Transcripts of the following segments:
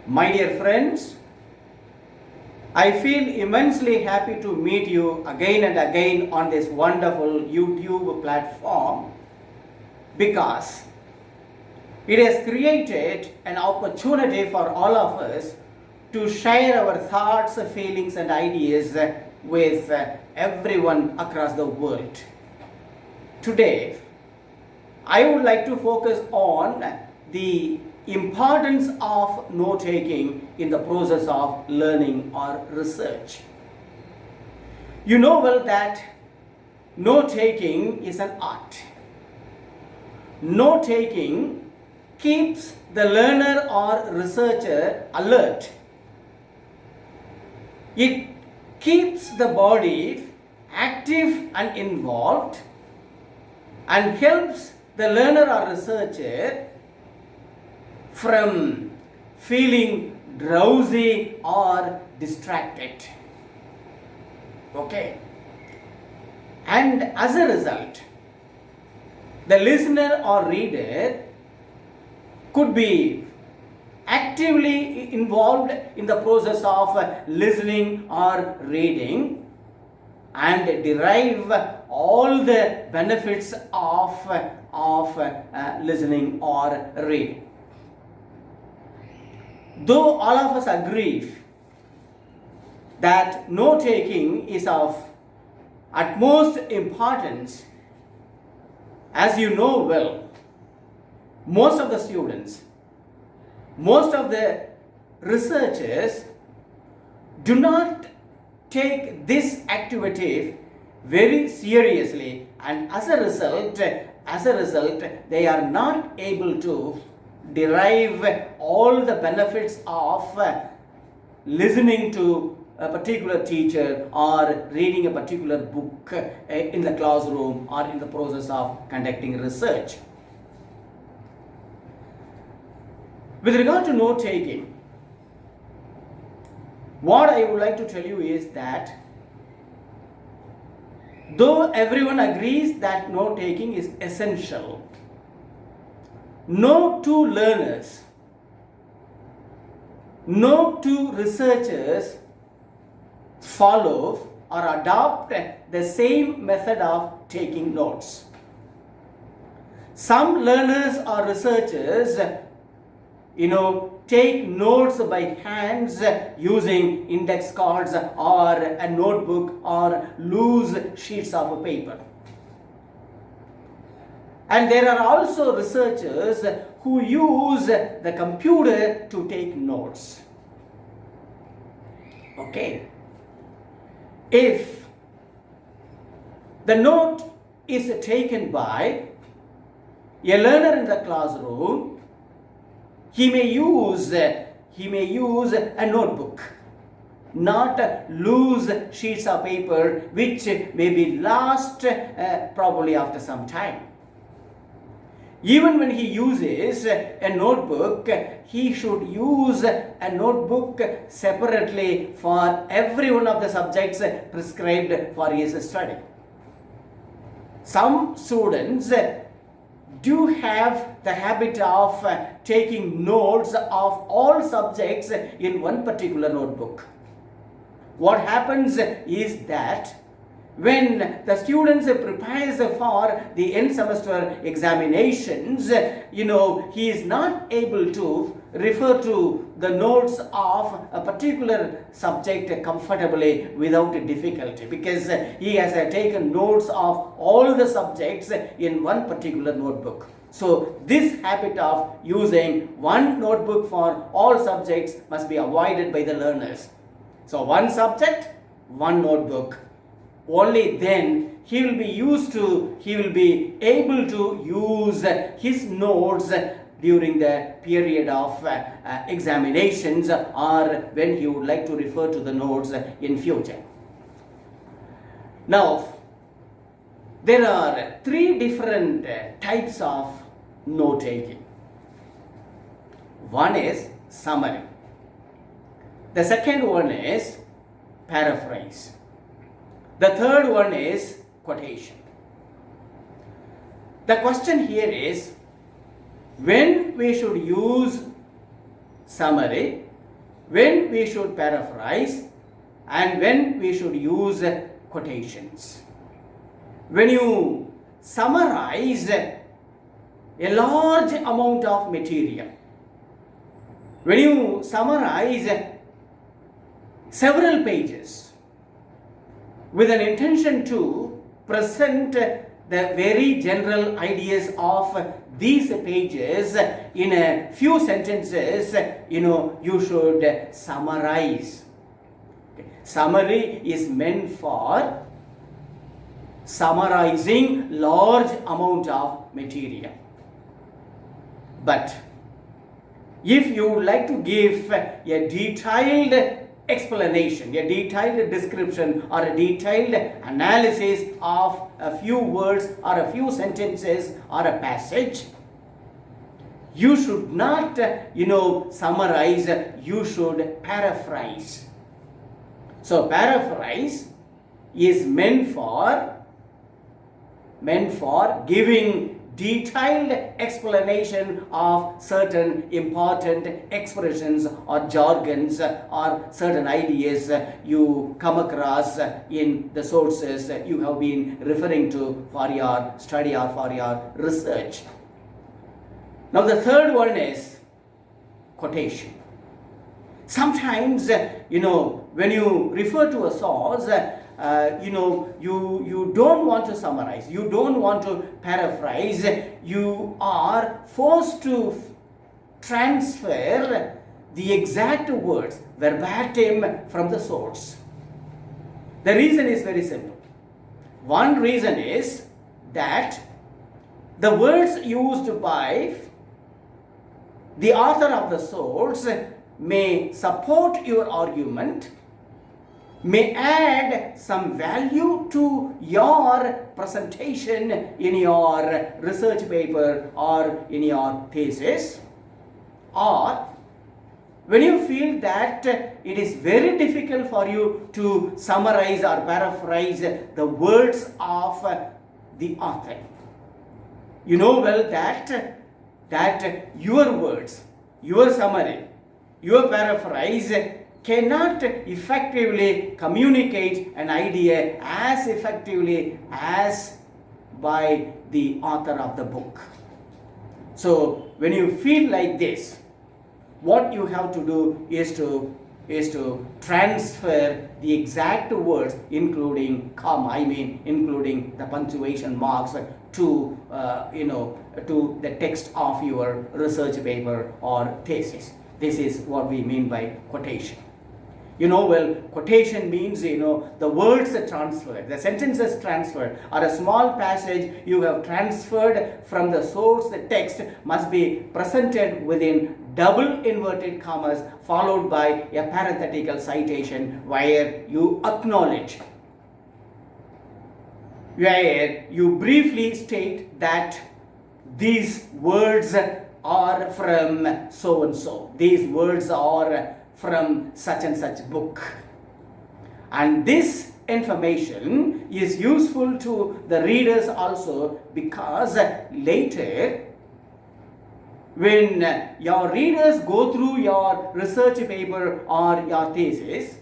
My dear friends, I feel immensely happy to meet you again and again on this wonderful YouTube platform because it has created an opportunity for all of us to share our thoughts, feelings, and ideas with everyone across the world. Today, I would like to focus on the importance of note-taking in the process of learning or research. You know well that note-taking is an art. Note-taking keeps the learner or researcher alert. It keeps the body active and involved and helps the learner or researcher from feeling drowsy or distracted. Okay. And as a result, the listener or reader could be actively involved in the process of listening or reading and derive all the benefits of listening or reading. Though all of us agree that note-taking is of utmost importance, as you know well, most of the students, most of the researchers do not take this activity very seriously, and as a result they are not able to derive all the benefits of listening to a particular teacher or reading a particular book in the classroom or in the process of conducting research. With regard to note-taking, what I would like to tell you is that though everyone agrees that note-taking is essential, no two learners, no two researchers follow or adopt the same method of taking notes. Some learners or researchers take notes by hands using index cards or a notebook or loose sheets of paper. And there are also researchers who use the computer to take notes. Okay. If the note is taken by a learner in the classroom, he may use a notebook, not loose sheets of paper which may be lost probably after some time. Even when he uses a notebook, he should use a notebook separately for every one of the subjects prescribed for his study. Some students do have the habit of taking notes of all subjects in one particular notebook. What happens is that when the students prepares for the end semester examinations, he is not able to refer to the notes of a particular subject comfortably without difficulty, because he has taken notes of all the subjects in one particular notebook. So this habit of using one notebook for all subjects must be avoided by the learners. So one subject, one notebook. Only then he will be able to use his notes during the period of examinations or when he would like to refer to the notes in future. Now, there are three different types of note-taking. One is summary. The second one is paraphrase. The third one is quotation. The question here is when we should use summary when we should paraphrase, and when we should use quotations. When you summarize a large amount of material, when you summarize several pages with an intention to present the very general ideas of these pages in a few sentences, you should summarize. Summary is meant for summarizing large amount of material. But if you would like to give a detailed explanation, a detailed description, or a detailed analysis of a few words or a few sentences or a passage, you should not summarize, you should paraphrase. So paraphrase is meant for giving detailed explanation of certain important expressions or jargons or certain ideas you come across in the sources you have been referring to for your study or for your research. Now the third one is quotation. Sometimes, when you refer to a source, you don't want to summarize, you don't want to paraphrase, you are forced to transfer the exact words verbatim from the source. The reason is very simple. One reason is that the words used by the author of the source may support your argument, may add some value to your presentation in your research paper or in your thesis, or when you feel that it is very difficult for you to summarize or paraphrase the words of the author. You know well that your words, your summary, your paraphrase cannot effectively communicate an idea as effectively as by the author of the book. So when you feel like this, what you have to do is to transfer the exact words, including comma, including the punctuation marks, to to the text of your research paper or thesis. This is what we mean by quotation. Quotation means, the words are transferred, the sentences transferred, or a small passage you have transferred from the source, the text must be presented within double inverted commas followed by a parenthetical citation where you acknowledge, where you briefly state that these words are from so and so. These words are from such and such book. And this information is useful to the readers also, because later when your readers go through your research paper or your thesis,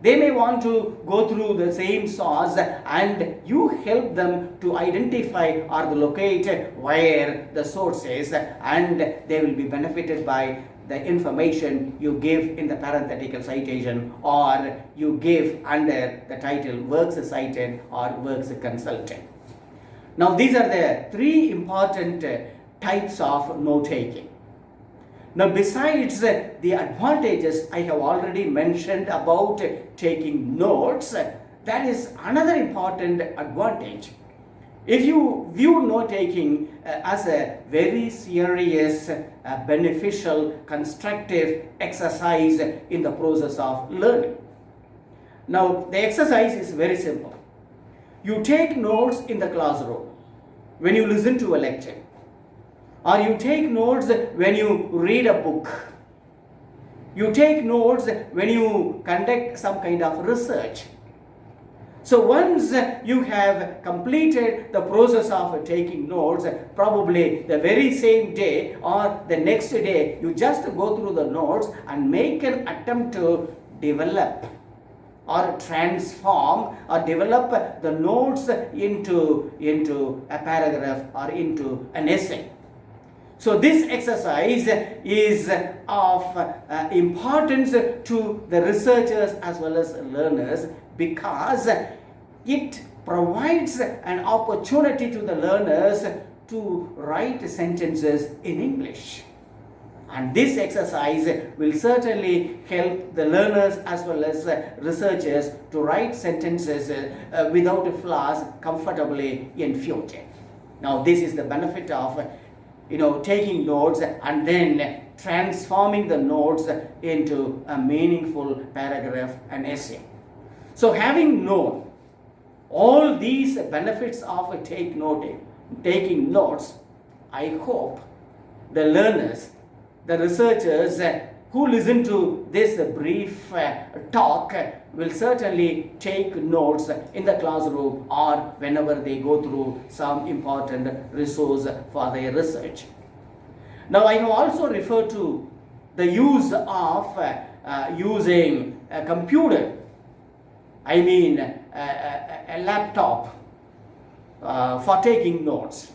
they may want to go through the same source, and you help them to identify or locate where the source is, and they will be benefited by the information you give in the parenthetical citation or you give under the title works cited or works consulted. Now these are the three important types of note taking. Now besides the advantages I have already mentioned about taking notes, that is another important advantage. If you view note taking as a very serious, beneficial, constructive exercise in the process of learning. Now the exercise is very simple. You take notes in the classroom when you listen to a lecture, or you take notes when you read a book. You take notes when you conduct some kind of research. So once you have completed the process of taking notes, probably the very same day or the next day, you just go through the notes and make an attempt to develop or transform or develop the notes into a paragraph or into an essay. So this exercise is of importance to the researchers as well as learners, because it provides an opportunity to the learners to write sentences in English. And this exercise will certainly help the learners as well as researchers to write sentences without flaws comfortably in future. Now, this is the benefit of taking notes and then transforming the notes into a meaningful paragraph and essay. So, having known all these benefits of taking notes, I hope the learners, the researchers who listen to this brief talk will certainly take notes in the classroom or whenever they go through some important resource for their research. Now, I have also referred to the use of using a computer, I mean a laptop for taking notes.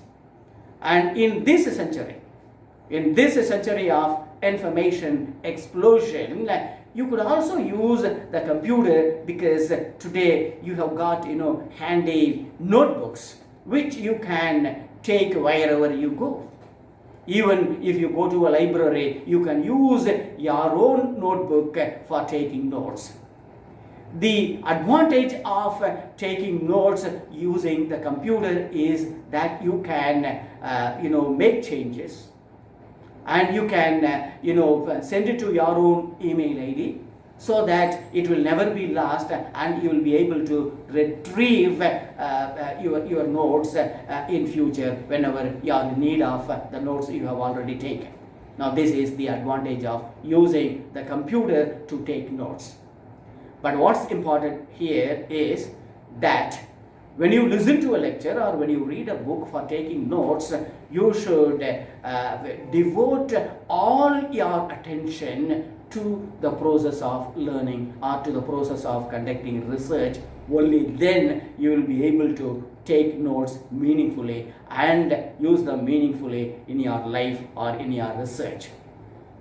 And in this century of information explosion, you could also use the computer, because today you have got handy notebooks which you can take wherever you go. Even if you go to a library, you can use your own notebook for taking notes. The advantage of taking notes using the computer is that you can make changes, and you can send it to your own email ID, so that it will never be lost and you will be able to retrieve your notes in future whenever you are in need of the notes you have already taken. Now, this is the advantage of using the computer to take notes. But what's important here is that when you listen to a lecture or when you read a book for taking notes, you should devote all your attention to the process of learning or to the process of conducting research. Only then you will be able to take notes meaningfully and use them meaningfully in your life or in your research.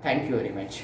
Thank you very much.